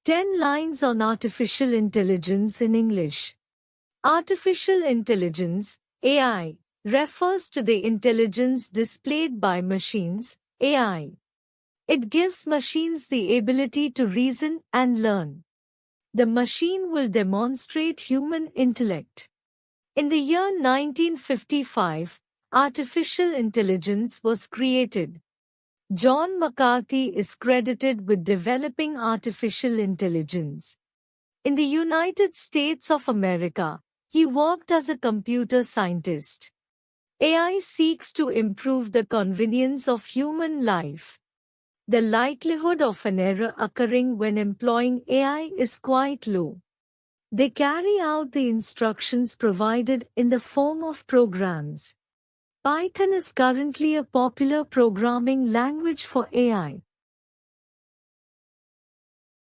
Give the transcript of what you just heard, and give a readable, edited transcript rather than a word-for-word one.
10 lines on artificial intelligence in English. Artificial intelligence, AI, refers to the intelligence displayed by machines, AI. It gives machines the ability to reason and learn. The machine will demonstrate human intellect. In the year 1955, artificial intelligence was created. John McCarthy is credited with developing artificial intelligence. In the United States of America, he worked as a computer scientist. AI seeks to improve the convenience of human life. The likelihood of an error occurring when employing AI is quite low. They carry out the instructions provided in the form of programs. Python is currently a popular programming language for AI.